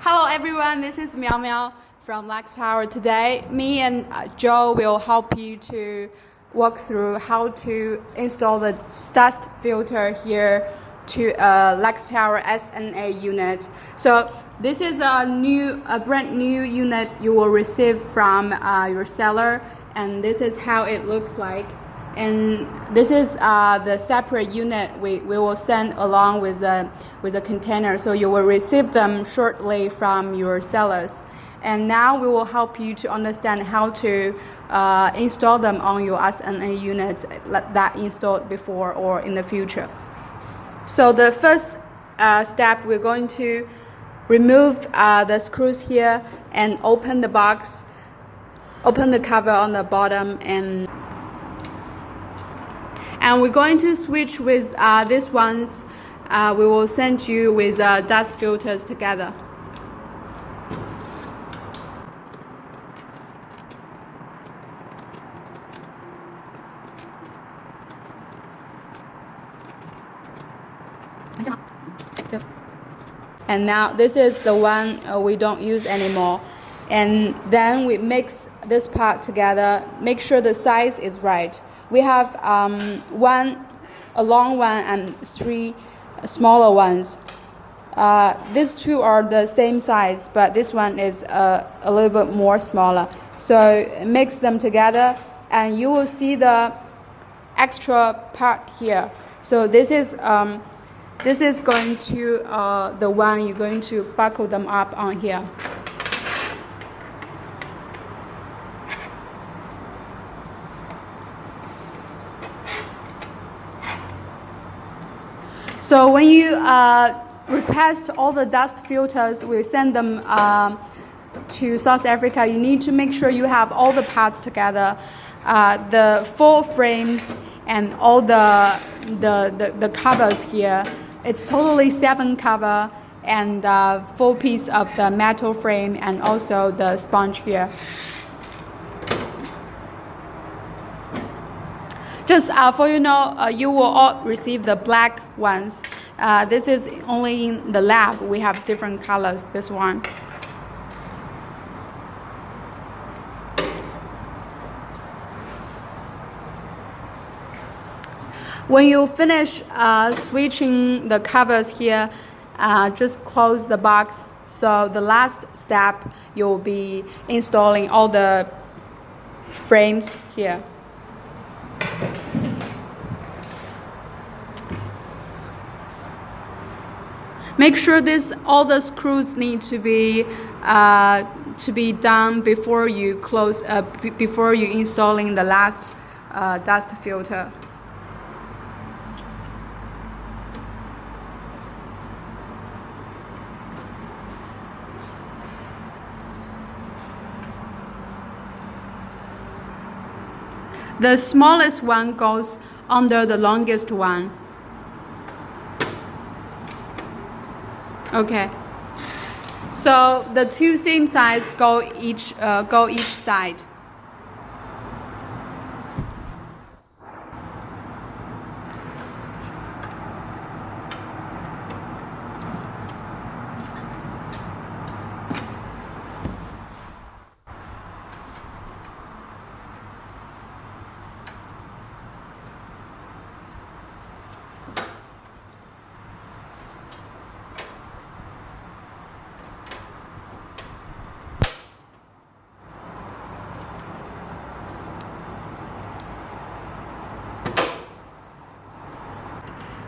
Hello everyone, this is Miao Miao from Lux Power. Today, me and Joe will help you to walk through how to install the dust filter here to a Lux Power SNA unit. So this is a brand new unit you will receive from your seller, and this is how it looks like. And this is the separate unit we will send along with a container, so you will receive them shortly from your sellers. And now we will help you to understand how to install them on your SNA unit that installed before or in the future. So the first step, we're going to remove the screws here and open the box, open the cover on the bottom, and we're going to switch with these ones. We will send you with dust filters together. And now this is the one we don't use anymore. And then we mix this part together, make sure the size is right. We have a long one and 3 smaller ones. These two are the same size, but this one is a little bit more smaller. So mix them together and you will see the extra part here. So this is going to the one you're going to buckle them up on here. So when you request all the dust filters, we send them to South Africa. You need to make sure you have all the parts together, the 4 frames and all the covers here. It's totally 7 cover and 4 piece of the metal frame and also the sponge here. Just for you know, you will all receive the black ones. This is only in the lab. We have different colors, this one. When you finish switching the covers here, just close the box. So the last step, you'll be installing all the frames here. Make sure all the screws need to be done before you close before you installing the last dust filter. The smallest one goes under the longest one. Okay. So the 2 same size go each side.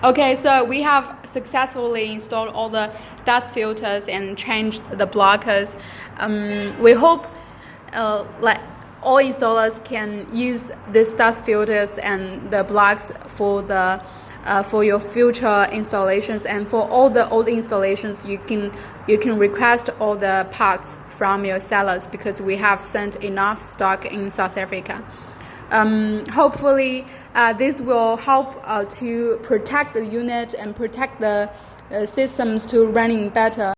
Okay, so we have successfully installed all the dust filters and changed the blockers. We hope like all installers can use these dust filters and the blocks for your future installations, and for all the old installations you can request all the parts from your sellers because we have sent enough stock in South Africa. Hopefully this will help to protect the unit and protect the systems to running better.